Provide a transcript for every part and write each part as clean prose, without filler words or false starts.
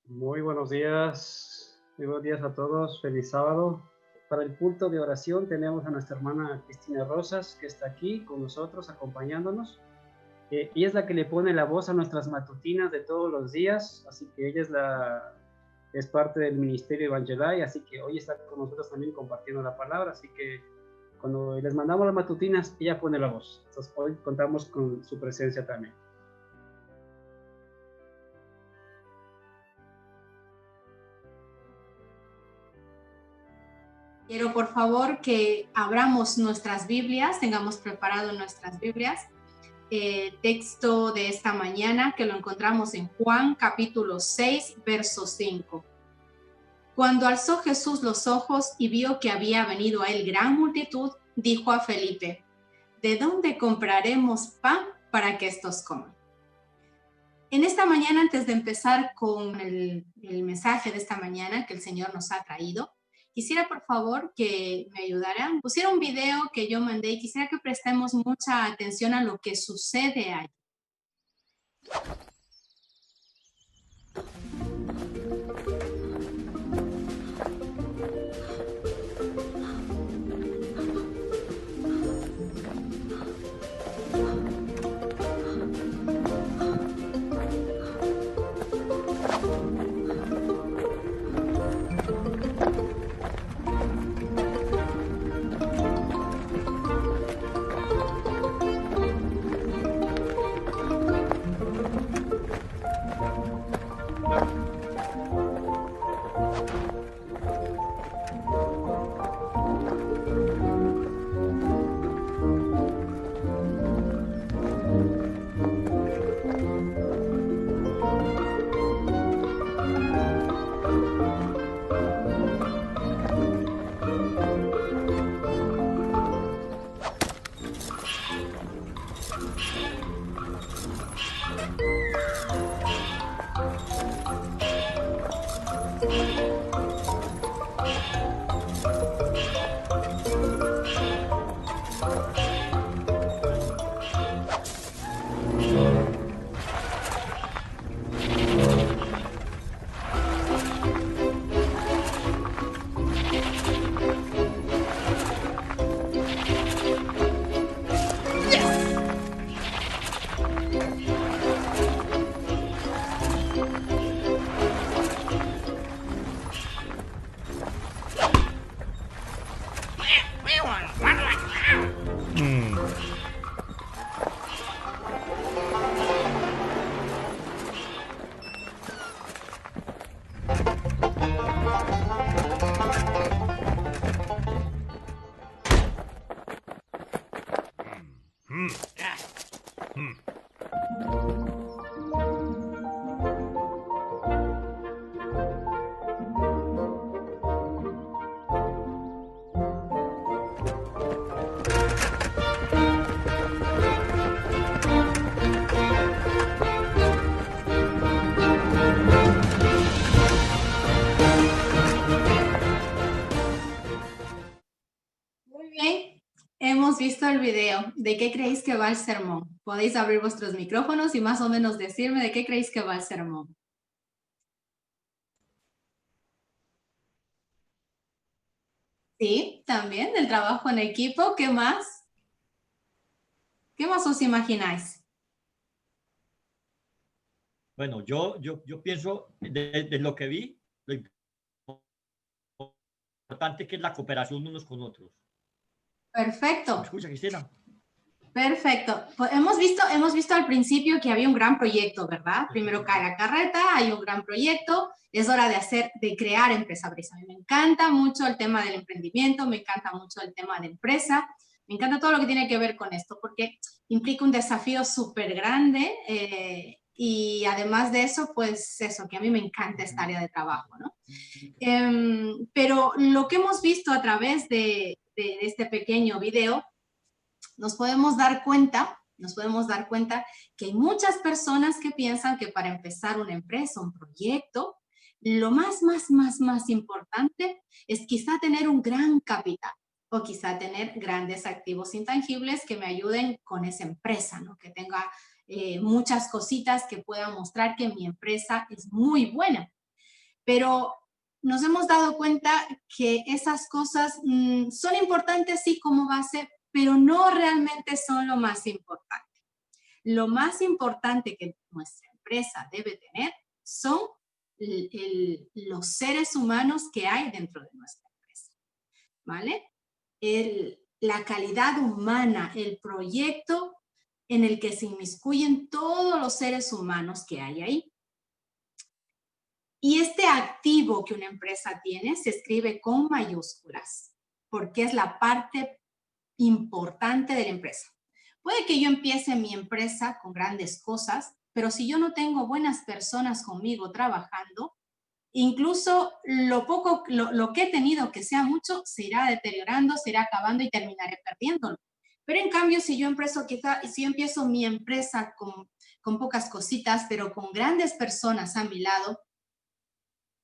Muy buenos días a todos, feliz sábado. Para el culto de oración tenemos a nuestra hermana Cristina Rosas, que está aquí con nosotros, acompañándonos. Y es la que le pone la voz a nuestras matutinas de todos los días, así que ella es parte del Ministerio Evangelii, así que hoy está con nosotros también compartiendo la palabra, así que cuando les mandamos las matutinas, ella pone la voz. Entonces hoy contamos con su presencia también. Quiero por favor que abramos nuestras Biblias, tengamos preparado nuestras Biblias. Texto de esta mañana que lo encontramos en Juan capítulo 6, verso 5. Cuando alzó Jesús los ojos y vio que había venido a él gran multitud, dijo a Felipe: ¿de dónde compraremos pan para que estos coman? En esta mañana, antes de empezar con el mensaje de esta mañana que el Señor nos ha traído, quisiera por favor que me ayudaran. Pusiera un video que yo mandé y quisiera que prestemos mucha atención a lo que sucede ahí. Hemos visto el video. ¿De qué creéis que va el sermón? Podéis abrir vuestros micrófonos y más o menos decirme de qué creéis que va el sermón. Sí, también del trabajo en equipo. ¿Qué más? ¿Qué más os imagináis? Bueno, yo pienso de lo que vi, lo importante que es la cooperación unos con otros. Perfecto. ¿Me escucha, Cristina? Perfecto. Pues hemos visto al principio que había un gran proyecto, ¿verdad? Primero cae la carreta, hay un gran proyecto, es hora de crear empresa Brisa. A mí me encanta mucho el tema del emprendimiento, me encanta mucho el tema de empresa, me encanta todo lo que tiene que ver con esto, porque implica un desafío súper grande y además de eso, pues eso, que a mí me encanta esta área de trabajo, ¿no? Pero lo que hemos visto a través de este pequeño video, nos podemos dar cuenta que hay muchas personas que piensan que para empezar una empresa, un proyecto, lo más importante es quizá tener un gran capital o quizá tener grandes activos intangibles que me ayuden con esa empresa, ¿no? Que tenga muchas cositas que puedan mostrar que mi empresa es muy buena. pero nos hemos dado cuenta que esas cosas son importantes sí como base, pero no realmente son lo más importante. Lo más importante que nuestra empresa debe tener son los seres humanos que hay dentro de nuestra empresa, ¿vale? La calidad humana, el proyecto en el que se inmiscuyen todos los seres humanos que hay ahí. Y este activo que una empresa tiene se escribe con mayúsculas, porque es la parte importante de la empresa. Puede que yo empiece mi empresa con grandes cosas, pero si yo no tengo buenas personas conmigo trabajando, incluso lo que he tenido, que sea mucho, se irá deteriorando, se irá acabando y terminaré perdiéndolo. Pero en cambio, si yo empiezo mi empresa con pocas cositas, pero con grandes personas a mi lado,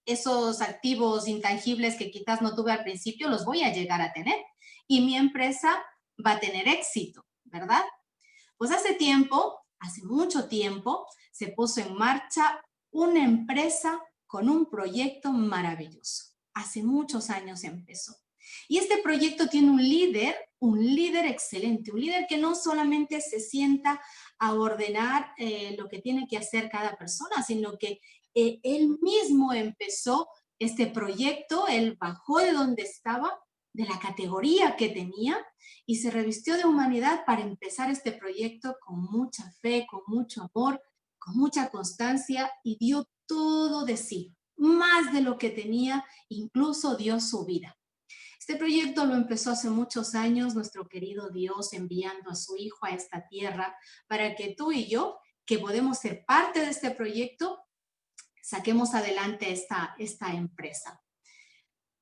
esos activos intangibles que quizás no tuve al principio, los voy a llegar a tener. Y mi empresa va a tener éxito, ¿verdad? Pues hace mucho tiempo, se puso en marcha una empresa con un proyecto maravilloso. Hace muchos años empezó. Y este proyecto tiene un líder excelente, un líder que no solamente se sienta a ordenar lo que tiene que hacer cada persona, sino que él mismo empezó este proyecto, él bajó de donde estaba, de la categoría que tenía, y se revistió de humanidad para empezar este proyecto con mucha fe, con mucho amor, con mucha constancia, y dio todo de sí, más de lo que tenía, incluso dio su vida. Este proyecto lo empezó hace muchos años nuestro querido Dios enviando a su Hijo a esta tierra para que tú y yo, que podemos ser parte de este proyecto, saquemos adelante esta empresa.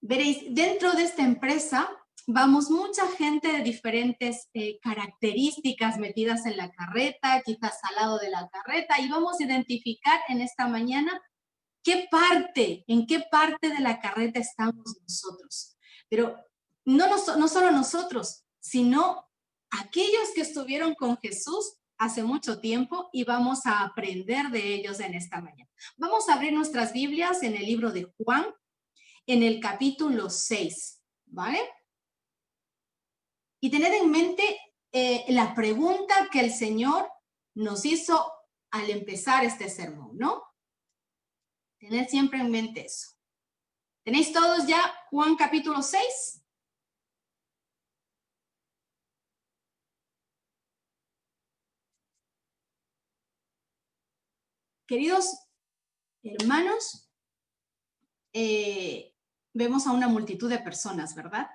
Veréis, dentro de esta empresa vamos mucha gente de diferentes características metidas en la carreta, quizás al lado de la carreta, y vamos a identificar en esta mañana en qué parte de la carreta estamos nosotros. Pero no solo nosotros, sino aquellos que estuvieron con Jesús hace mucho tiempo y vamos a aprender de ellos en esta mañana. Vamos a abrir nuestras Biblias en el libro de Juan, en el capítulo 6, ¿vale? Y tened en mente la pregunta que el Señor nos hizo al empezar este sermón, ¿no? Tened siempre en mente eso. ¿Tenéis todos ya Juan capítulo 6? Queridos hermanos, vemos a una multitud de personas, ¿verdad?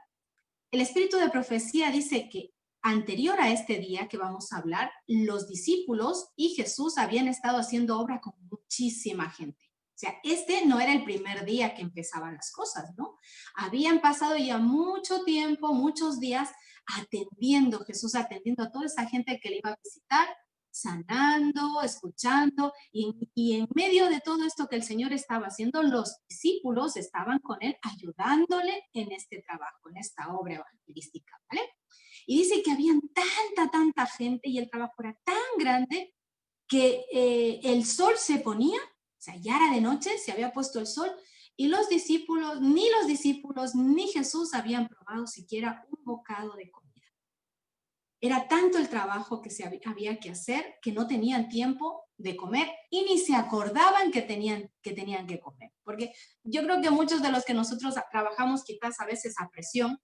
El espíritu de profecía dice que anterior a este día que vamos a hablar, los discípulos y Jesús habían estado haciendo obra con muchísima gente. O sea, este no era el primer día que empezaban las cosas, ¿no? Habían pasado ya mucho tiempo, muchos días Jesús atendiendo a toda esa gente que le iba a visitar, sanando, escuchando, y en medio de todo esto que el Señor estaba haciendo, los discípulos estaban con él ayudándole en este trabajo, en esta obra evangelística, ¿vale? Y dice que habían tanta gente y el trabajo era tan grande que el sol se ponía, o sea, ya era de noche, se había puesto el sol, y los discípulos ni Jesús habían probado siquiera un bocado de comida. Era tanto el trabajo que había que hacer que no tenían tiempo de comer y ni se acordaban que tenían que comer. Porque yo creo que muchos de los que nosotros trabajamos quizás a veces a presión,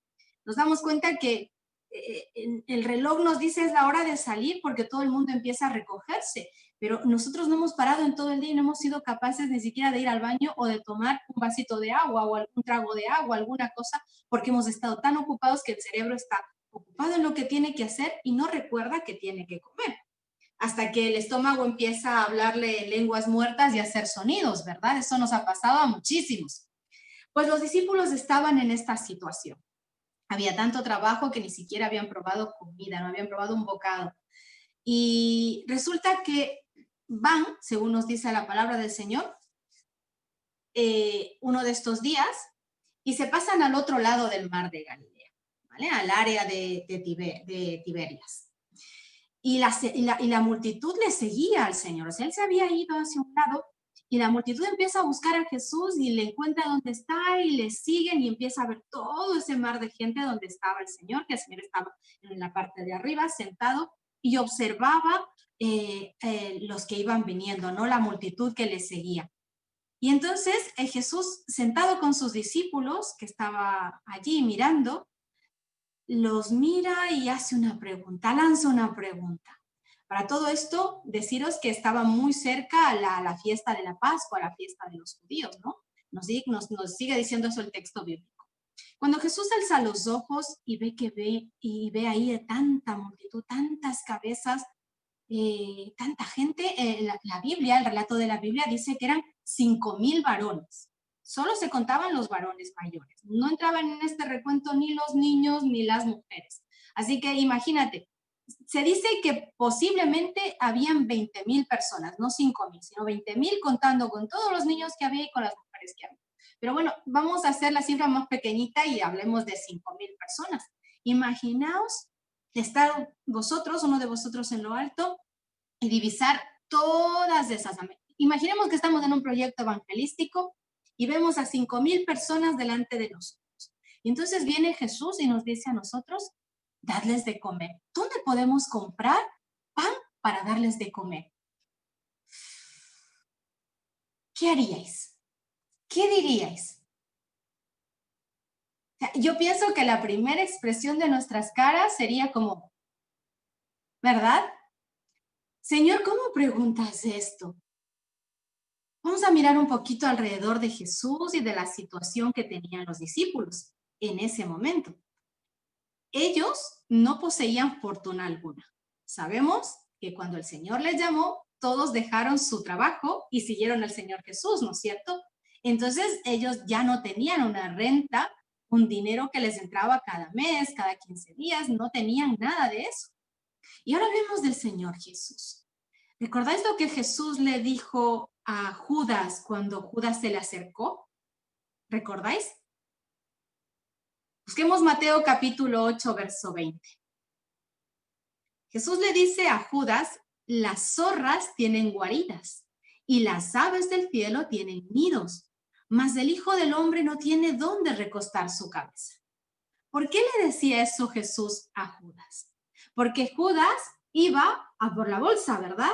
nos damos cuenta que el reloj nos dice es la hora de salir porque todo el mundo empieza a recogerse, pero nosotros no hemos parado en todo el día y no hemos sido capaces ni siquiera de ir al baño o de tomar un vasito de agua o algún trago de agua, alguna cosa, porque hemos estado tan ocupados que el cerebro está ocupado en lo que tiene que hacer y no recuerda que tiene que comer. Hasta que el estómago empieza a hablarle en lenguas muertas y a hacer sonidos, ¿verdad? Eso nos ha pasado a muchísimos. Pues los discípulos estaban en esta situación. Había tanto trabajo que ni siquiera habían probado comida, no habían probado un bocado. Y resulta que van, según nos dice la palabra del Señor, uno de estos días y se pasan al otro lado del mar de Galilea, ¿vale? Al área de Tiberias. Y la multitud le seguía al Señor. O sea, él se había ido hacia un lado Y la multitud empieza a buscar a Jesús y le encuentra donde está y le siguen y empieza a ver todo ese mar de gente donde estaba el Señor, que el Señor estaba en la parte de arriba sentado y observaba los que iban viniendo, ¿no? La multitud que le seguía. Y entonces Jesús, sentado con sus discípulos, que estaba allí mirando, los mira y hace una pregunta, lanza una pregunta. Para todo esto, deciros que estaba muy cerca a la fiesta de la Pascua, a la fiesta de los judíos, ¿no? Nos sigue diciendo eso el texto bíblico. Cuando Jesús alza los ojos y ve ahí tanta multitud, tantas cabezas, tanta gente, la Biblia, el relato de la Biblia dice que eran 5,000 varones. Solo se contaban los varones mayores. No entraban en este recuento ni los niños ni las mujeres. Así que imagínate, se dice que posiblemente habían 20,000 personas, no 5,000, sino 20,000 contando con todos los niños que había y con las mujeres que había. Pero bueno, vamos a hacer la cifra más pequeñita y hablemos de 5,000 personas. Imaginaos estar vosotros, uno de vosotros en lo alto, y divisar todas esas. Imaginemos que estamos en un proyecto evangelístico y vemos a 5,000 personas delante de nosotros. Y entonces viene Jesús y nos dice a nosotros, dadles de comer. ¿Dónde podemos comprar pan para darles de comer? ¿Qué haríais? ¿Qué diríais? Yo pienso que la primera expresión de nuestras caras sería como, ¿verdad? Señor, ¿cómo preguntas esto? Vamos a mirar un poquito alrededor de Jesús y de la situación que tenían los discípulos en ese momento. Ellos no poseían fortuna alguna. Sabemos que cuando el Señor les llamó, todos dejaron su trabajo y siguieron al Señor Jesús, ¿no es cierto? Entonces ellos ya no tenían una renta, un dinero que les entraba cada mes, cada 15 días, no tenían nada de eso. Y ahora vemos del Señor Jesús. ¿Recordáis lo que Jesús le dijo a Judas cuando Judas se le acercó? ¿Recordáis? Busquemos Mateo capítulo 8, verso 20. Jesús le dice a Judas, las zorras tienen guaridas y las aves del cielo tienen nidos, mas el Hijo del Hombre no tiene dónde recostar su cabeza. ¿Por qué le decía eso Jesús a Judas? Porque Judas iba a por la bolsa, ¿verdad?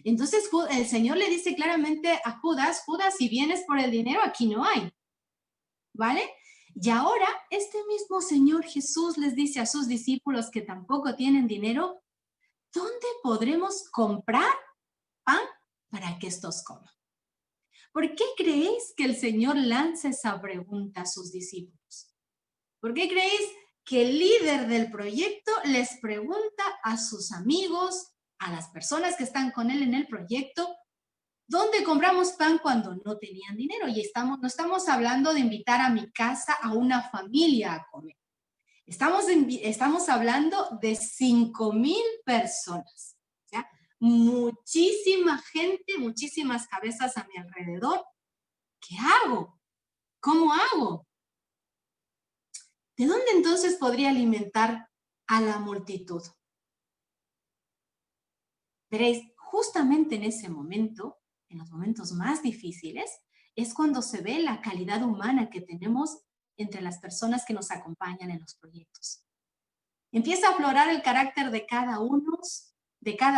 Entonces el Señor le dice claramente a Judas, Judas, si vienes por el dinero, aquí no hay, ¿vale? Y ahora este mismo Señor Jesús les dice a sus discípulos que tampoco tienen dinero, ¿dónde podremos comprar pan para que estos coman? ¿Por qué creéis que el Señor lanza esa pregunta a sus discípulos? ¿Por qué creéis que el líder del proyecto les pregunta a sus amigos, a las personas que están con él en el proyecto, ¿dónde compramos pan cuando no tenían dinero? Y no estamos hablando de invitar a mi casa a una familia a comer. Estamos hablando de 5,000 personas. ¿Ya? Muchísima gente, muchísimas cabezas a mi alrededor. ¿Qué hago? ¿Cómo hago? ¿De dónde entonces podría alimentar a la multitud? Veréis, justamente en ese momento, en los momentos más difíciles, es cuando se ve la calidad humana que tenemos entre las personas que nos acompañan en los proyectos. Empieza a aflorar el carácter de cada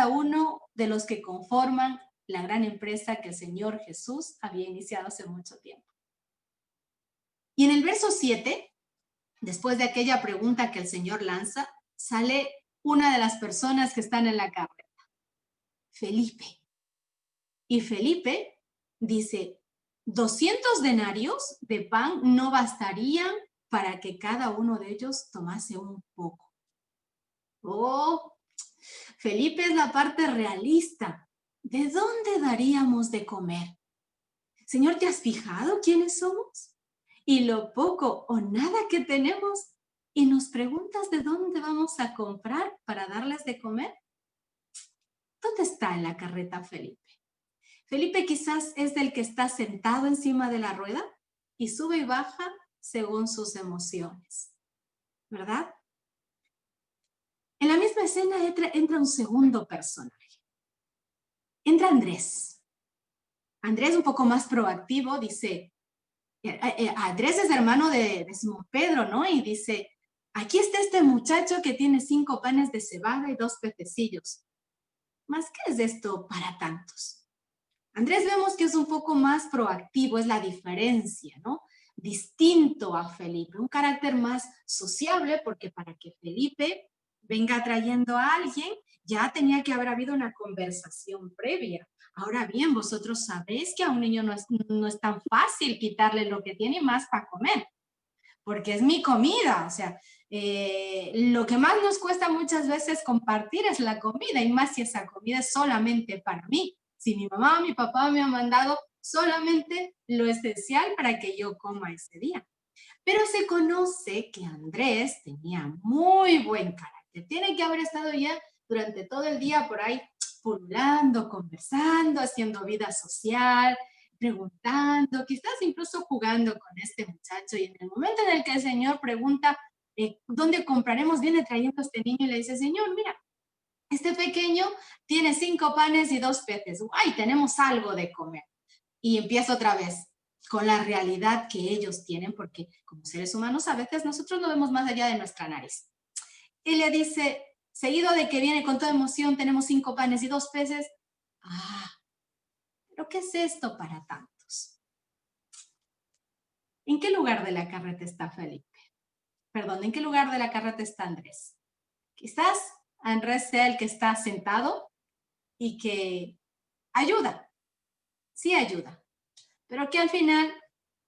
uno de los que conforman la gran empresa que el Señor Jesús había iniciado hace mucho tiempo. Y en el verso 7, después de aquella pregunta que el Señor lanza, sale una de las personas que están en la carreta, Felipe. Y Felipe dice, 200 denarios de pan no bastarían para que cada uno de ellos tomase un poco. Oh, Felipe es la parte realista. ¿De dónde daríamos de comer? Señor, ¿te has fijado quiénes somos? Y lo poco o nada que tenemos, y nos preguntas de dónde vamos a comprar para darles de comer. ¿Dónde está en la carreta Felipe? Felipe quizás es del que está sentado encima de la rueda y sube y baja según sus emociones, ¿verdad? En la misma escena entra un segundo personaje. Entra Andrés. Andrés, un poco más proactivo, dice, Andrés es hermano de Simón Pedro, ¿no? Y dice, aquí está este muchacho que tiene 5 panes de cebada y 2 pececillos. ¿Más qué es esto para tantos? Andrés vemos que es un poco más proactivo, es la diferencia, ¿no? Distinto a Felipe, un carácter más sociable, porque para que Felipe venga trayendo a alguien, ya tenía que haber habido una conversación previa. Ahora bien, vosotros sabéis que a un niño no es tan fácil quitarle lo que tiene más para comer, porque es mi comida, o sea, lo que más nos cuesta muchas veces compartir es la comida, y más si esa comida es solamente para mí. Si mi mamá o mi papá me han mandado solamente lo esencial para que yo coma ese día. Pero se conoce que Andrés tenía muy buen carácter. Tiene que haber estado ya durante todo el día por ahí pululando, conversando, haciendo vida social, preguntando, quizás incluso jugando con este muchacho. Y en el momento en el que el Señor pregunta, ¿dónde compraremos? Viene trayendo a este niño y le dice, Señor, mira, este pequeño tiene 5 panes y 2 peces. ¡Ay, tenemos algo de comer! Y empieza otra vez con la realidad que ellos tienen, porque como seres humanos a veces nosotros lo vemos más allá de nuestra nariz. Y le dice, seguido de que viene con toda emoción, tenemos 5 panes y 2 peces. Ah, ¿pero qué es esto para tantos? ¿En qué lugar de la carreta está Felipe? Perdón, ¿en qué lugar de la carreta está Andrés? Quizás Andrés sea el que está sentado y que ayuda, sí ayuda, pero que al final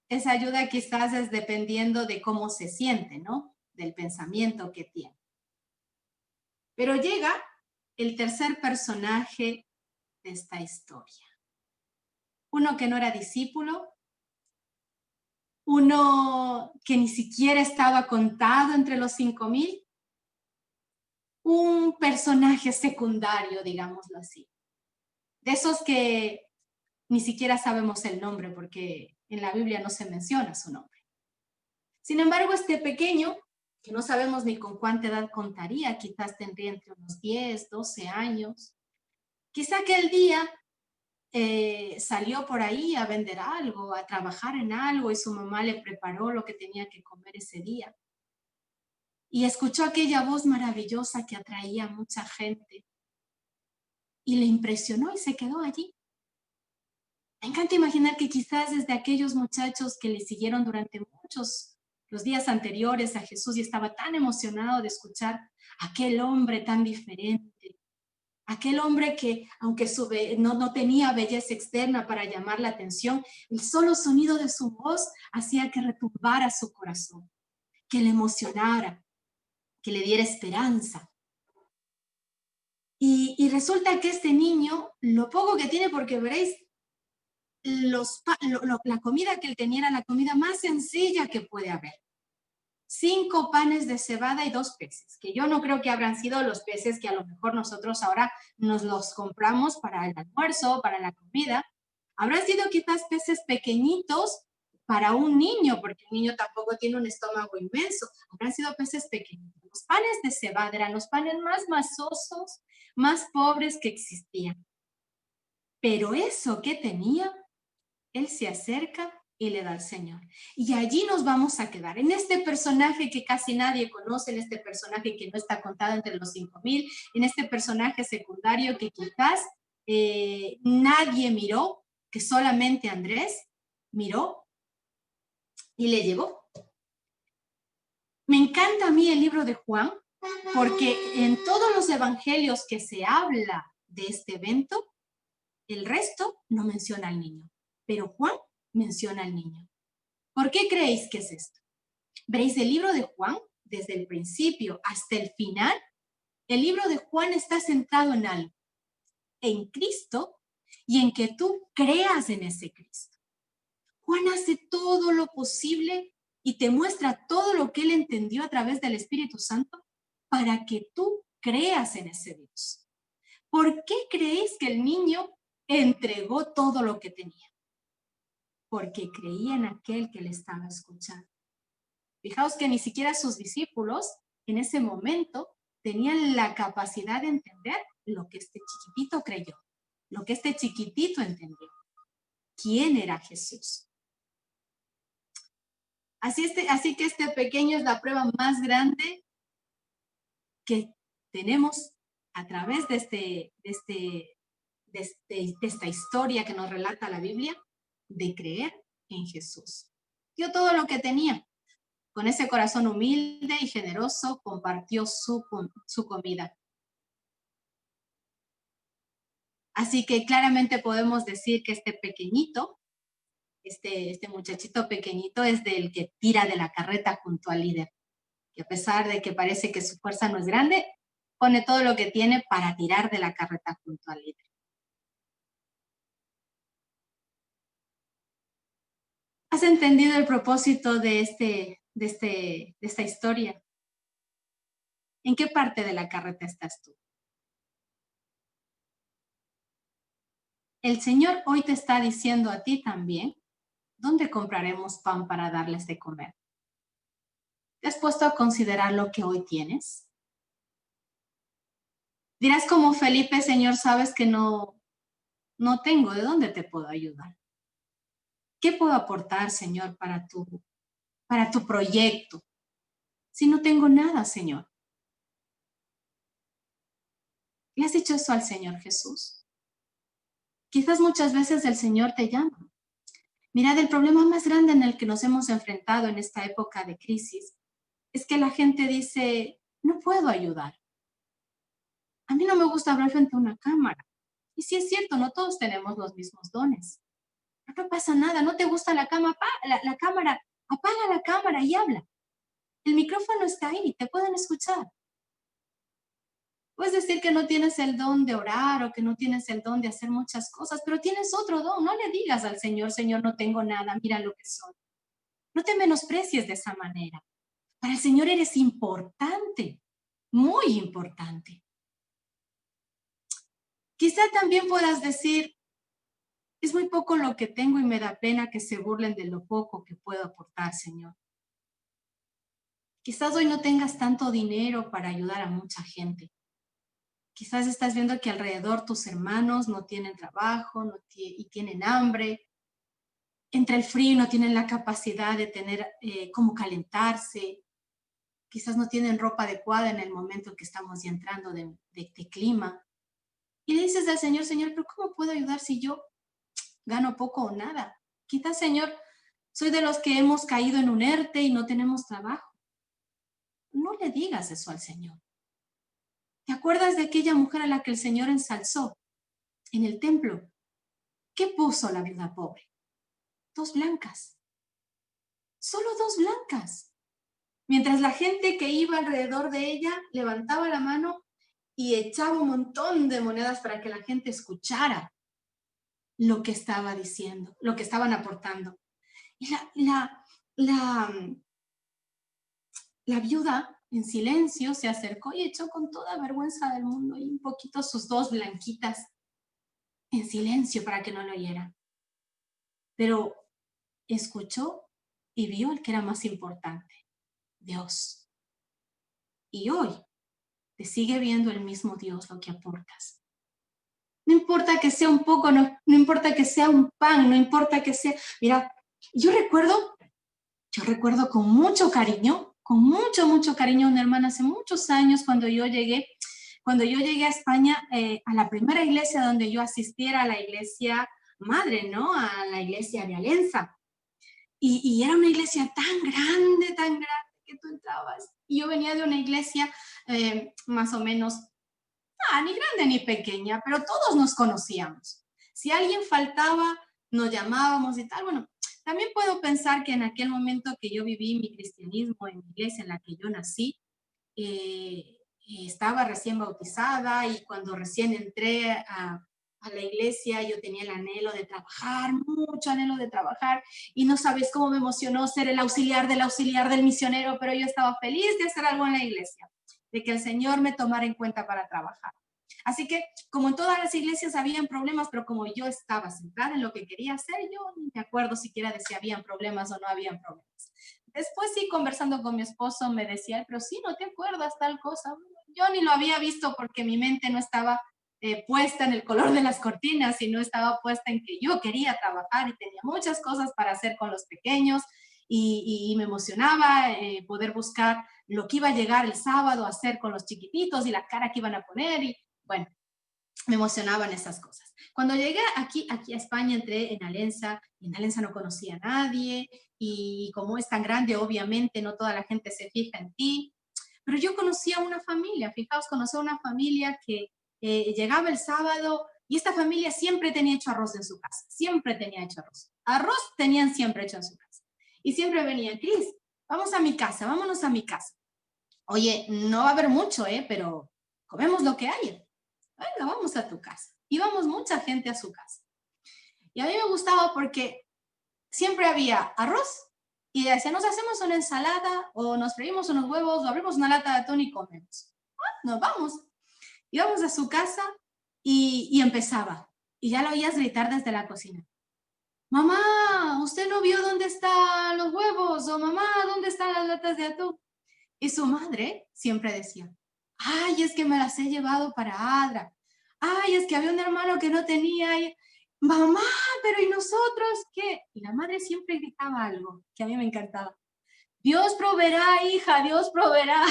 esa ayuda quizás es dependiendo de cómo se siente, ¿no? Del pensamiento que tiene. Pero llega el tercer personaje de esta historia. Uno que no era discípulo, uno que ni siquiera estaba contado entre los 5,000, un personaje secundario, digámoslo así. De esos que ni siquiera sabemos el nombre porque en la Biblia no se menciona su nombre. Sin embargo, este pequeño, que no sabemos ni con cuánta edad contaría, quizás tendría entre unos 10, 12 años, quizá aquel día salió por ahí a vender algo, a trabajar en algo y su mamá le preparó lo que tenía que comer ese día. Y escuchó aquella voz maravillosa que atraía a mucha gente y le impresionó y se quedó allí. Me encanta imaginar que quizás desde aquellos muchachos que le siguieron durante los días anteriores a Jesús y estaba tan emocionado de escuchar a aquel hombre tan diferente, aquel hombre que aunque no tenía belleza externa para llamar la atención, el solo sonido de su voz hacía que retumbara su corazón, que le emocionara, que le diera esperanza. Y resulta que este niño, lo poco que tiene, porque veréis, la comida que él tenía era la comida más sencilla que puede haber. 5 panes de cebada y 2 peces, que yo no creo que habrán sido los peces que a lo mejor nosotros ahora nos los compramos para el almuerzo, para la comida. Habrán sido quizás peces pequeñitos para un niño, porque un niño tampoco tiene un estómago inmenso. Habrán sido peces pequeñitos. Los panes de cebada eran los panes más masosos, más pobres que existían. Pero eso que tenía, él se acerca y le da al Señor. Y allí nos vamos a quedar, en este personaje que casi nadie conoce, en este personaje que no está contado entre los 5,000, en este personaje secundario que quizás nadie miró, que solamente Andrés miró y le llevó. Me encanta a mí el libro de Juan, porque en todos los evangelios que se habla de este evento, el resto no menciona al niño, pero Juan menciona al niño. ¿Por qué creéis que es esto? Veréis, el libro de Juan, desde el principio hasta el final, el libro de Juan está centrado en algo, en Cristo y en que tú creas en ese Cristo. Juan hace todo lo posible y te muestra todo lo que él entendió a través del Espíritu Santo para que tú creas en ese Dios. ¿Por qué creéis que el niño entregó todo lo que tenía? Porque creía en aquel que le estaba escuchando. Fijaos que ni siquiera sus discípulos en ese momento tenían la capacidad de entender lo que este chiquitito creyó, lo que este chiquitito entendió. quién era Jesús. Así que este pequeño es la prueba más grande que tenemos a través de esta historia que nos relata la Biblia, de creer en Jesús. Dio todo lo que tenía. Con ese corazón humilde y generoso compartió su comida. Así que claramente podemos decir que este pequeñito, este muchachito pequeñito es del que tira de la carreta junto al líder. Que a pesar de que parece que su fuerza no es grande, pone todo lo que tiene para tirar de la carreta junto al líder. ¿Has entendido el propósito de esta historia? ¿En qué parte de la carreta estás tú? El Señor hoy te está diciendo a ti también, ¿dónde compraremos pan para darles de comer? ¿Te has puesto a considerar lo que hoy tienes? Dirás como Felipe, Señor, sabes que no tengo, ¿de dónde te puedo ayudar? ¿Qué puedo aportar, Señor, para tu proyecto? Si no tengo nada, Señor. ¿Le has dicho eso al Señor Jesús? Quizás muchas veces el Señor te llama. Mirad, el problema más grande en el que nos hemos enfrentado en esta época de crisis es que la gente dice, no puedo ayudar. A mí no me gusta hablar frente a una cámara. Y sí es cierto, no todos tenemos los mismos dones. Pero no pasa nada, no te gusta la cámara, apaga la cámara y habla. El micrófono está ahí, te pueden escuchar. Puedes decir que no tienes el don de orar o que no tienes el don de hacer muchas cosas, pero tienes otro don. No le digas al Señor, Señor, no tengo nada, mira lo que soy. No te menosprecies de esa manera. Para el Señor eres importante, muy importante. Quizá también puedas decir, es muy poco lo que tengo y me da pena que se burlen de lo poco que puedo aportar, Señor. Quizás hoy no tengas tanto dinero para ayudar a mucha gente. Quizás estás viendo que alrededor tus hermanos no tienen trabajo y tienen hambre. Entre el frío y no tienen la capacidad de tener cómo calentarse. Quizás no tienen ropa adecuada en el momento en que estamos ya entrando de clima. Y le dices al Señor, Señor, ¿pero cómo puedo ayudar si yo gano poco o nada? Quizás, Señor, soy de los que hemos caído en un ERTE y no tenemos trabajo. No le digas eso al Señor. ¿Te acuerdas de aquella mujer a la que el Señor ensalzó en el templo? ¿Qué puso la viuda pobre? 2 blancas. Solo 2 blancas. Mientras la gente que iba alrededor de ella levantaba la mano y echaba un montón de monedas para que la gente escuchara lo que estaba diciendo, lo que estaban aportando. Y la viuda en silencio se acercó y echó con toda vergüenza del mundo y un poquito sus 2 blanquitas en silencio para que no lo oyeran. Pero escuchó y vio el que era más importante, Dios. Y hoy te sigue viendo el mismo Dios lo que aportas. No importa que sea un poco, no importa que sea un pan, no importa que sea... Mira, yo recuerdo con mucho cariño, mucho cariño a una hermana hace muchos años cuando yo llegué a España, a la primera iglesia donde yo asistiera, a la iglesia madre, ¿no? A la iglesia de Alenza. Y era una iglesia tan grande que tú entrabas. Y yo venía de una iglesia más o menos, ni grande ni pequeña, pero todos nos conocíamos. Si alguien faltaba, nos llamábamos y tal. Bueno, también puedo pensar que en aquel momento que yo viví mi cristianismo en la iglesia en la que yo nací, estaba recién bautizada y cuando recién entré a la iglesia yo tenía el anhelo de trabajar, mucho anhelo de trabajar, y no sabes cómo me emocionó ser el auxiliar del misionero, pero yo estaba feliz de hacer algo en la iglesia, de que el Señor me tomara en cuenta para trabajar. Así que, como en todas las iglesias habían problemas, pero como yo estaba centrada en lo que quería hacer, yo ni me acuerdo siquiera de si habían problemas o no habían problemas. Después sí, conversando con mi esposo, me decía, pero sí, ¿no te acuerdas tal cosa? Yo ni lo había visto porque mi mente no estaba puesta en el color de las cortinas, sino estaba puesta en que yo quería trabajar y tenía muchas cosas para hacer con los pequeños y me emocionaba poder buscar lo que iba a llegar el sábado a hacer con los chiquititos y la cara que iban a poner y bueno, me emocionaban esas cosas. Cuando llegué aquí a España entré en Alensa, y en Alensa no conocía a nadie y como es tan grande obviamente no toda la gente se fija en ti, pero yo conocí a una familia, fijaos, conocí a una familia que llegaba el sábado y esta familia siempre tenía hecho arroz en su casa, siempre tenía hecho arroz. Arroz tenían siempre hecho en su casa. Y siempre venía, Cris, vamos a mi casa, vámonos a mi casa. Oye, no va a haber mucho, pero comemos lo que haya. Venga, vamos a tu casa. Íbamos mucha gente a su casa. Y a mí me gustaba porque siempre había arroz y decía, nos hacemos una ensalada o nos freímos unos huevos o abrimos una lata de atún y comemos. Nos vamos. Íbamos a su casa y empezaba. Y ya lo oías gritar desde la cocina. Mamá, ¿usted no vio dónde están los huevos? O mamá, ¿dónde están las latas de atún? Y su madre siempre decía, ay, es que me las he llevado para Adra. Ay, es que había un hermano que no tenía. Mamá, pero ¿y nosotros qué? Y la madre siempre gritaba algo que a mí me encantaba. Dios proveerá, hija, Dios proveerá.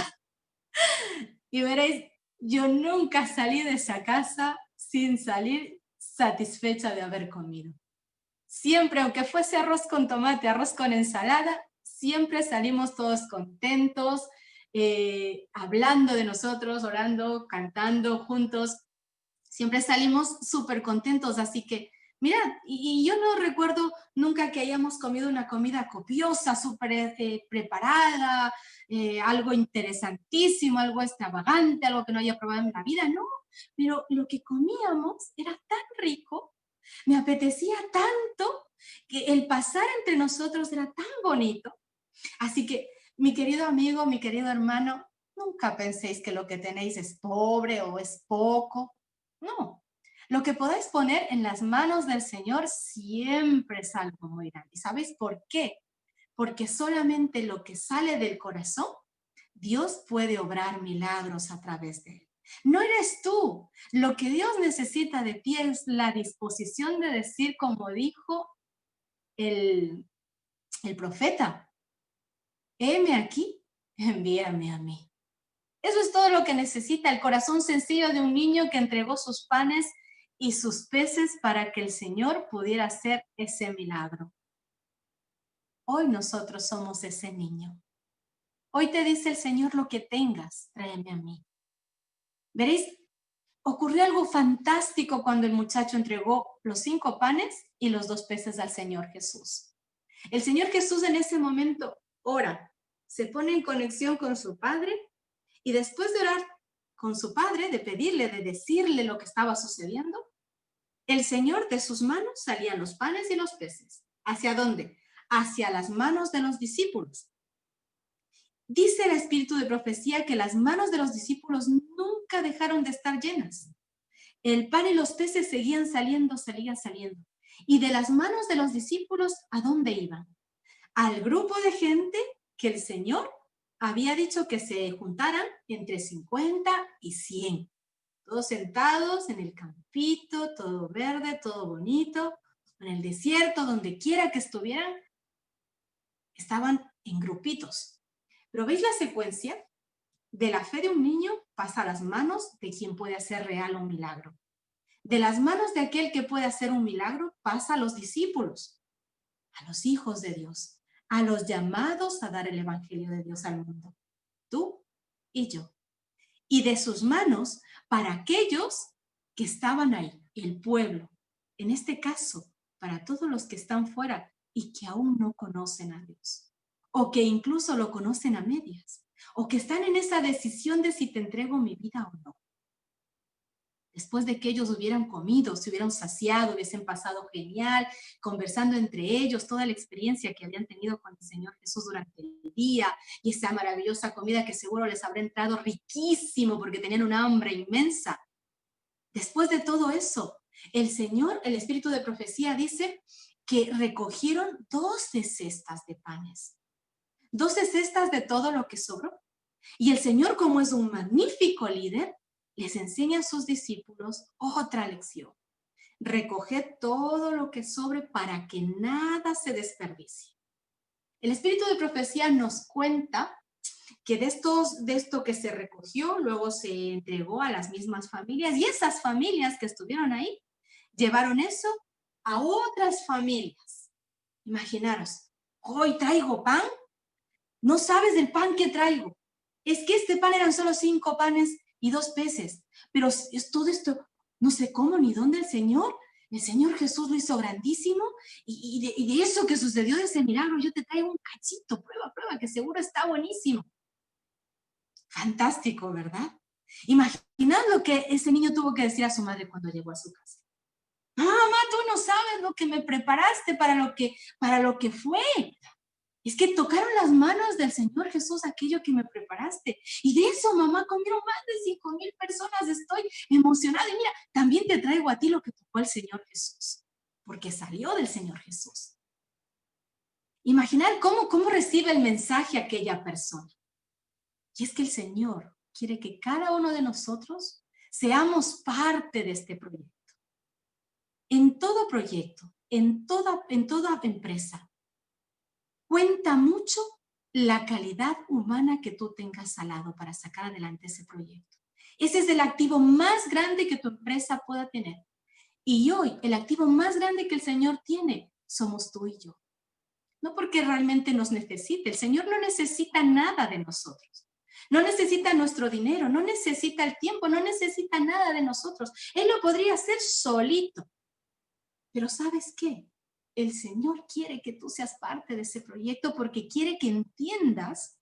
Y veréis, yo nunca salí de esa casa sin salir satisfecha de haber comido. Siempre, aunque fuese arroz con tomate, arroz con ensalada, siempre salimos todos contentos, hablando de nosotros, orando, cantando juntos. Siempre salimos súper contentos, así que, mira, y yo no recuerdo nunca que hayamos comido una comida copiosa, súper preparada, algo interesantísimo, algo extravagante, algo que no haya probado en la vida, no. Pero lo que comíamos era tan rico, me apetecía tanto, que el pasar entre nosotros era tan bonito. Así que, mi querido amigo, mi querido hermano, nunca penséis que lo que tenéis es pobre o es poco. No, lo que podáis poner en las manos del Señor siempre es algo muy grande. ¿Y sabéis por qué? Porque solamente lo que sale del corazón, Dios puede obrar milagros a través de él. No eres tú. Lo que Dios necesita de ti es la disposición de decir, como dijo el profeta, heme aquí, envíame a mí. Eso es todo lo que necesita el corazón sencillo de un niño que entregó sus panes y sus peces para que el Señor pudiera hacer ese milagro. Hoy nosotros somos ese niño. Hoy te dice el Señor, lo que tengas, tráeme a mí. Veréis, ocurrió algo fantástico cuando el muchacho entregó los 5 panes y los 2 peces al Señor Jesús. El Señor Jesús en ese momento ora, se pone en conexión con su Padre y después de orar con su Padre, de pedirle, de decirle lo que estaba sucediendo, el Señor de sus manos salían los panes y los peces. ¿Hacia dónde? Hacia las manos de los discípulos. Dice el espíritu de profecía que las manos de los discípulos nunca dejaron de estar llenas. El pan y los peces seguían saliendo. Y de las manos de los discípulos, ¿a dónde iban? Al grupo de gente que el Señor había dicho que se juntaran entre 50 y 100. Todos sentados en el campito, todo verde, todo bonito, en el desierto, donde quiera que estuvieran, estaban en grupitos. Pero ¿veis la secuencia? De la fe de un niño pasa a las manos de quien puede hacer real un milagro. De las manos de aquel que puede hacer un milagro pasa a los discípulos, a los hijos de Dios, a los llamados a dar el evangelio de Dios al mundo. Tú y yo. Y de sus manos para aquellos que estaban ahí, el pueblo. En este caso, para todos los que están fuera y que aún no conocen a Dios. O que incluso lo conocen a medias. O que están en esa decisión de si te entrego mi vida o no. Después de que ellos hubieran comido, se hubieran saciado, hubiesen pasado genial, conversando entre ellos, toda la experiencia que habían tenido con el Señor Jesús durante el día, y esa maravillosa comida que seguro les habrá entrado riquísimo porque tenían una hambre inmensa. Después de todo eso, el Señor, el espíritu de profecía dice que recogieron 12 cestas de panes. 12 cestas de todo lo que sobró. Y el Señor, como es un magnífico líder, les enseña a sus discípulos otra lección. Recoged todo lo que sobre para que nada se desperdicie. El espíritu de profecía nos cuenta que de esto que se recogió, luego se entregó a las mismas familias, y esas familias que estuvieron ahí llevaron eso a otras familias. Imaginaros, hoy traigo pan, no sabes del pan que traigo. Es que este pan eran solo 5 panes y 2 peces, pero es todo esto, no sé cómo ni dónde el Señor Jesús lo hizo grandísimo, y de eso que sucedió, de ese milagro, yo te traigo un cachito, prueba, que seguro está buenísimo. Fantástico, ¿verdad? Imaginad lo que ese niño tuvo que decir a su madre cuando llegó a su casa. Mamá, tú no sabes lo que me preparaste para lo que fue. Es que tocaron las manos del Señor Jesús aquello que me preparaste. Y de eso, mamá, comieron más de 5,000 personas. Estoy emocionada. Y mira, también te traigo a ti lo que tocó el Señor Jesús, porque salió del Señor Jesús. Imaginar cómo recibe el mensaje aquella persona. Y es que el Señor quiere que cada uno de nosotros seamos parte de este proyecto. En todo proyecto, en toda empresa, cuenta mucho la calidad humana que tú tengas al lado para sacar adelante ese proyecto. Ese es el activo más grande que tu empresa pueda tener. Y hoy, el activo más grande que el Señor tiene somos tú y yo. No porque realmente nos necesite. El Señor no necesita nada de nosotros. No necesita nuestro dinero, no necesita el tiempo, no necesita nada de nosotros. Él lo podría hacer solito. Pero ¿sabes qué? El Señor quiere que tú seas parte de ese proyecto porque quiere que entiendas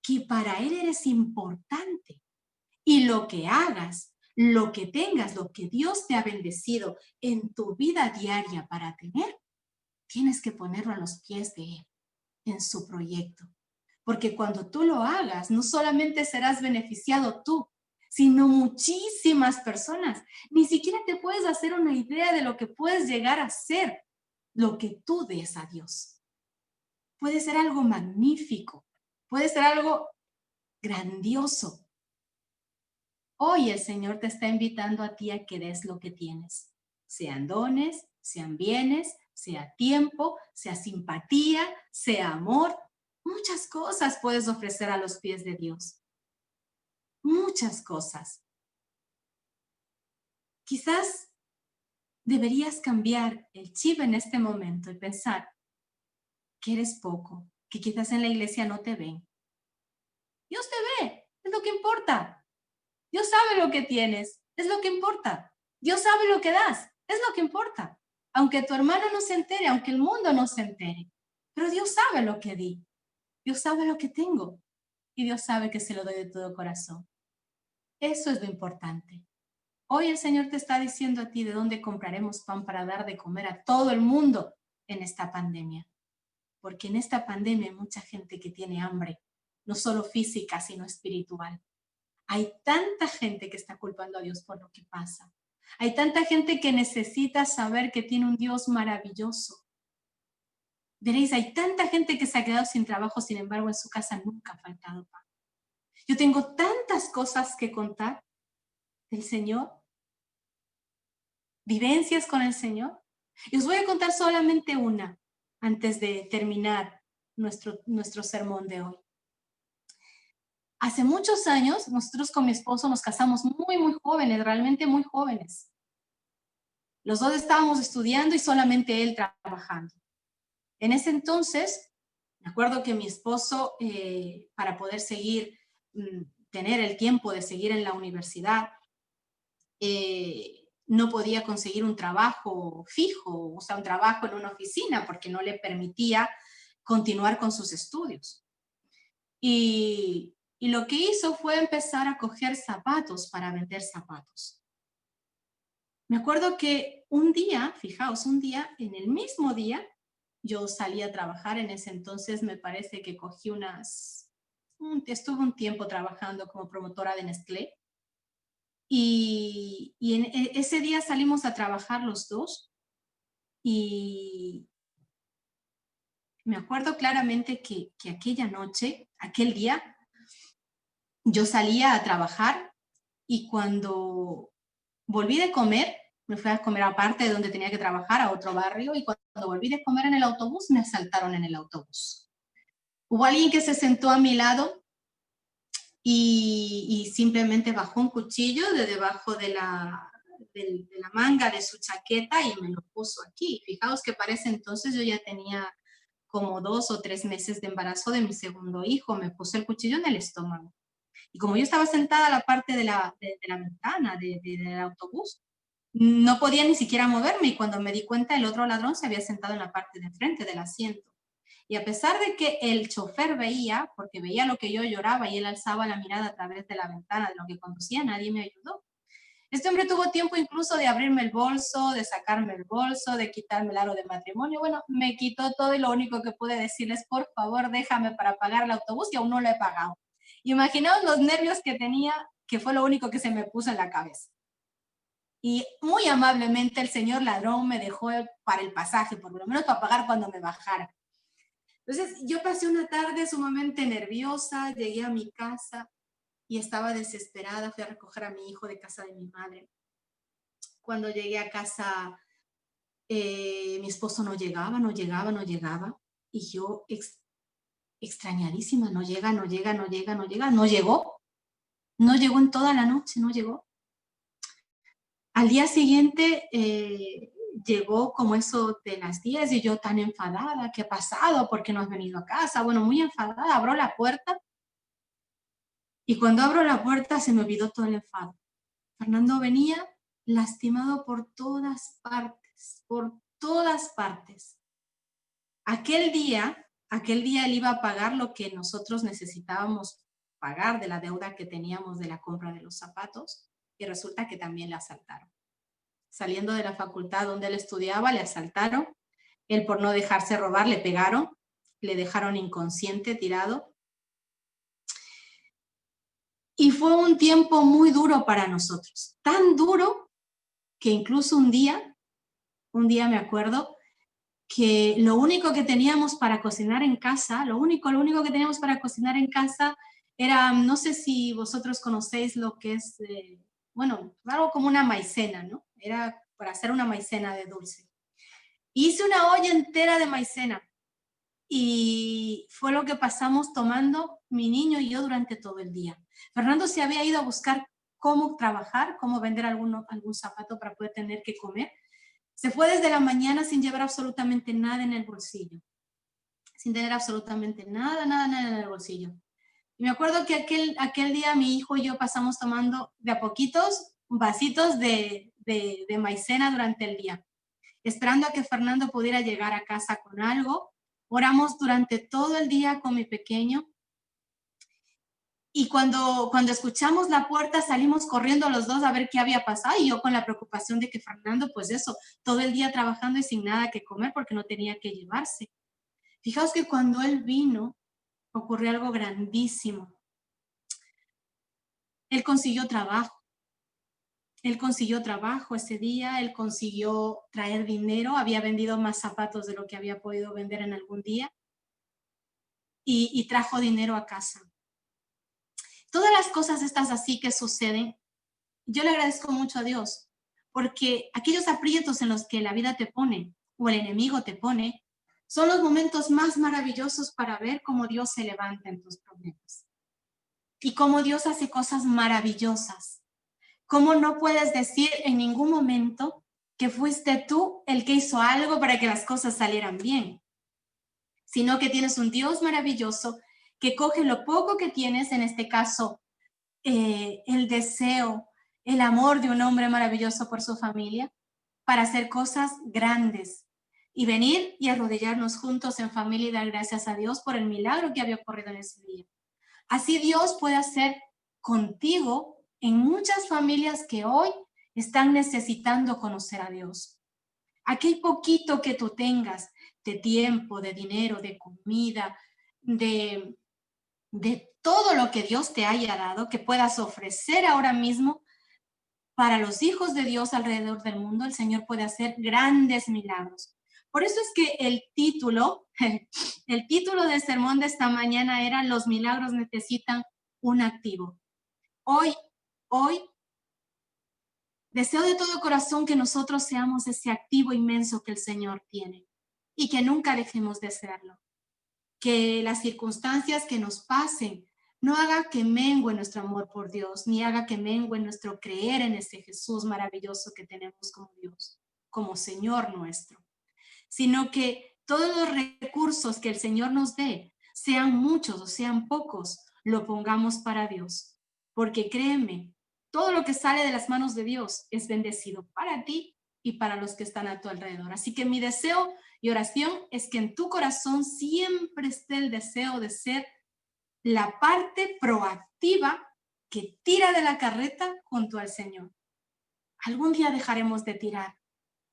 que para Él eres importante. Y lo que hagas, lo que tengas, lo que Dios te ha bendecido en tu vida diaria para tener, tienes que ponerlo a los pies de Él, en su proyecto. Porque cuando tú lo hagas, no solamente serás beneficiado tú, sino muchísimas personas. Ni siquiera te puedes hacer una idea de lo que puedes llegar a ser, lo que tú des a Dios. Puede ser algo magnífico, puede ser algo grandioso. Hoy el Señor te está invitando a ti a que des lo que tienes. Sean dones, sean bienes, sea tiempo, sea simpatía, sea amor. Muchas cosas puedes ofrecer a los pies de Dios. Muchas cosas. Quizás deberías cambiar el chip en este momento y pensar que eres poco, que quizás en la iglesia no te ven. Dios te ve, es lo que importa. Dios sabe lo que tienes, es lo que importa. Dios sabe lo que das, es lo que importa. Aunque tu hermano no se entere, aunque el mundo no se entere. Pero Dios sabe lo que di. Dios sabe lo que tengo. Y Dios sabe que se lo doy de todo corazón. Eso es lo importante. Hoy el Señor te está diciendo a ti de dónde compraremos pan para dar de comer a todo el mundo en esta pandemia. Porque en esta pandemia hay mucha gente que tiene hambre, no solo física, sino espiritual. Hay tanta gente que está culpando a Dios por lo que pasa. Hay tanta gente que necesita saber que tiene un Dios maravilloso. Veréis, hay tanta gente que se ha quedado sin trabajo, sin embargo, en su casa nunca ha faltado pan. Yo tengo tantas cosas que contar del Señor, vivencias con el Señor. Y os voy a contar solamente una antes de terminar nuestro sermón de hoy. Hace muchos años, nosotros con mi esposo nos casamos muy jóvenes, realmente muy jóvenes. Los dos estábamos estudiando y solamente él trabajando. En ese entonces, me acuerdo que mi esposo, para poder seguir, tener el tiempo de seguir en la universidad, no podía conseguir un trabajo fijo, o sea, un trabajo en una oficina, porque no le permitía continuar con sus estudios. Y lo que hizo fue empezar a coger zapatos para vender zapatos. Me acuerdo que un día, fijaos, en el mismo día, yo salí a trabajar. En ese entonces me parece que cogí estuve un tiempo trabajando como promotora de Nestlé. Y ese día salimos a trabajar los dos. Y me acuerdo claramente que aquella noche, aquel día, yo salía a trabajar Y cuando volví de comer, me fui a comer aparte de donde tenía que trabajar, a otro barrio, y cuando volví de comer en el autobús, me asaltaron en el autobús. Hubo alguien que se sentó a mi lado y simplemente bajó un cuchillo de debajo de la manga de su chaqueta y me lo puso aquí. Fijaos que para ese entonces yo ya tenía como 2 o 3 meses de embarazo de mi segundo hijo. Me puso el cuchillo en el estómago. Y como yo estaba sentada a la parte de la ventana del autobús, no podía ni siquiera moverme, y cuando me di cuenta, el otro ladrón se había sentado en la parte de enfrente del asiento. Y a pesar de que el chofer veía, porque veía lo que yo lloraba y él alzaba la mirada a través de la ventana de lo que conducía, nadie me ayudó. Este hombre tuvo tiempo incluso de abrirme el bolso, de sacarme el bolso, de quitarme el aro de matrimonio. Bueno, me quitó todo y lo único que pude decirles, por favor, déjame para pagar el autobús, y aún no lo he pagado. Imaginaos los nervios que tenía, que fue lo único que se me puso en la cabeza. Y muy amablemente el señor ladrón me dejó para el pasaje, por lo menos para pagar cuando me bajara. Entonces yo pasé una tarde sumamente nerviosa, llegué a mi casa y estaba desesperada, fui a recoger a mi hijo de casa de mi madre. Cuando llegué a casa, mi esposo no llegaba, y yo extrañadísima, no llegó en toda la noche, no llegó. Al día siguiente llegó como eso de las 10 y yo tan enfadada, ¿qué ha pasado? ¿Por qué no has venido a casa? Bueno, muy enfadada, abro la puerta y cuando abro la puerta se me olvidó todo el enfado. Fernando venía lastimado por todas partes, por todas partes. Aquel día él iba a pagar lo que nosotros necesitábamos pagar de la deuda que teníamos de la compra de los zapatos, y resulta que también le asaltaron. Saliendo de la facultad donde él estudiaba, le asaltaron. Él, por no dejarse robar, le pegaron, le dejaron inconsciente, tirado. Y fue un tiempo muy duro para nosotros, tan duro que incluso un día me acuerdo que lo único que teníamos para cocinar en casa, lo único que teníamos para cocinar en casa era, no sé si vosotros conocéis lo que es, bueno, algo como una maicena, ¿no? Era para hacer una maicena de dulce. Hice una olla entera de maicena y fue lo que pasamos tomando mi niño y yo durante todo el día. Fernando se había ido a buscar cómo trabajar, cómo vender algún zapato para poder tener que comer. Se fue desde la mañana sin llevar absolutamente nada en el bolsillo, sin tener absolutamente nada en el bolsillo. Y me acuerdo que aquel día mi hijo y yo pasamos tomando de a poquitos vasitos de maicena durante el día, esperando a que Fernando pudiera llegar a casa con algo. Oramos durante todo el día con mi pequeño. Y cuando escuchamos la puerta, salimos corriendo los dos a ver qué había pasado, y yo con la preocupación de que Fernando, pues eso, todo el día trabajando y sin nada que comer porque no tenía que llevarse. Fijaos que cuando él vino, ocurrió algo grandísimo. Él consiguió trabajo ese día, él consiguió traer dinero, había vendido más zapatos de lo que había podido vender en algún día, y trajo dinero a casa. Todas las cosas estas así que suceden, yo le agradezco mucho a Dios, porque aquellos aprietos en los que la vida te pone o el enemigo te pone son los momentos más maravillosos para ver cómo Dios se levanta en tus problemas y cómo Dios hace cosas maravillosas. Cómo no puedes decir en ningún momento que fuiste tú el que hizo algo para que las cosas salieran bien, sino que tienes un Dios maravilloso que coge lo poco que tienes, en este caso, el deseo, el amor de un hombre maravilloso por su familia, para hacer cosas grandes y venir y arrodillarnos juntos en familia y dar gracias a Dios por el milagro que había ocurrido en ese día. Así Dios puede hacer contigo en muchas familias que hoy están necesitando conocer a Dios. Aquel poquito que tú tengas de tiempo, de dinero, de comida, de todo lo que Dios te haya dado, que puedas ofrecer ahora mismo para los hijos de Dios alrededor del mundo, el Señor puede hacer grandes milagros. Por eso es que el título del sermón de esta mañana era: los milagros necesitan un activo. Hoy Deseo de todo corazón que nosotros seamos ese activo inmenso que el Señor tiene y que nunca dejemos de serlo. Que las circunstancias que nos pasen no haga que mengue nuestro amor por Dios, ni haga que mengue nuestro creer en ese Jesús maravilloso que tenemos como Dios, como Señor nuestro, sino que todos los recursos que el Señor nos dé, sean muchos o sean pocos, lo pongamos para Dios. Porque créeme, todo lo que sale de las manos de Dios es bendecido para ti y para los que están a tu alrededor. Así que mi deseo y oración es que en tu corazón siempre esté el deseo de ser la parte proactiva que tira de la carreta junto al Señor. Algún día dejaremos de tirar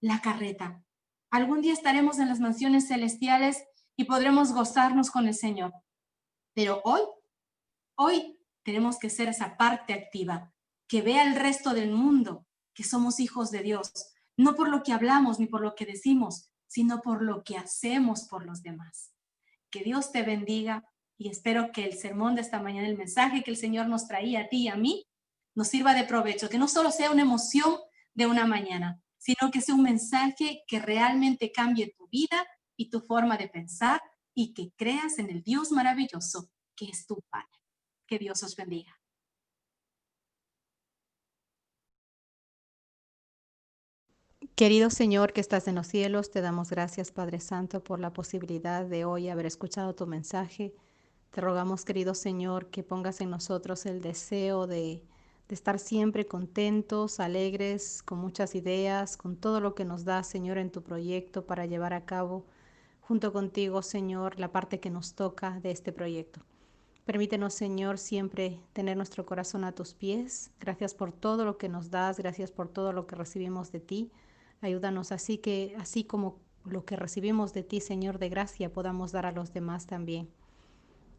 la carreta. Algún día estaremos en las mansiones celestiales y podremos gozarnos con el Señor. Pero hoy tenemos que ser esa parte activa, que vea el resto del mundo que somos hijos de Dios, no por lo que hablamos ni por lo que decimos, sino por lo que hacemos por los demás. Que Dios te bendiga y espero que el sermón de esta mañana, el mensaje que el Señor nos traía a ti y a mí, nos sirva de provecho, que no solo sea una emoción de una mañana, sino que sea un mensaje que realmente cambie tu vida y tu forma de pensar y que creas en el Dios maravilloso que es tu Padre. Que Dios os bendiga. Querido Señor que estás en los cielos, te damos gracias, Padre Santo, por la posibilidad de hoy haber escuchado tu mensaje. Te rogamos, querido Señor, que pongas en nosotros el deseo de estar siempre contentos, alegres, con muchas ideas, con todo lo que nos das, Señor, en tu proyecto para llevar a cabo junto contigo, Señor, la parte que nos toca de este proyecto. Permítenos, Señor, siempre tener nuestro corazón a tus pies. Gracias por todo lo que nos das, gracias por todo lo que recibimos de ti. Ayúdanos así como lo que recibimos de ti, Señor, de gracia, podamos dar a los demás también.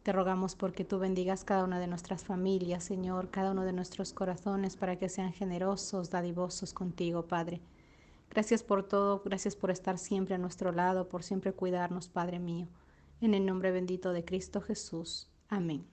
Te rogamos porque tú bendigas cada una de nuestras familias, Señor, cada uno de nuestros corazones para que sean generosos, dadivosos contigo, Padre. Gracias por todo, gracias por estar siempre a nuestro lado, por siempre cuidarnos, Padre mío. En el nombre bendito de Cristo Jesús. Amén.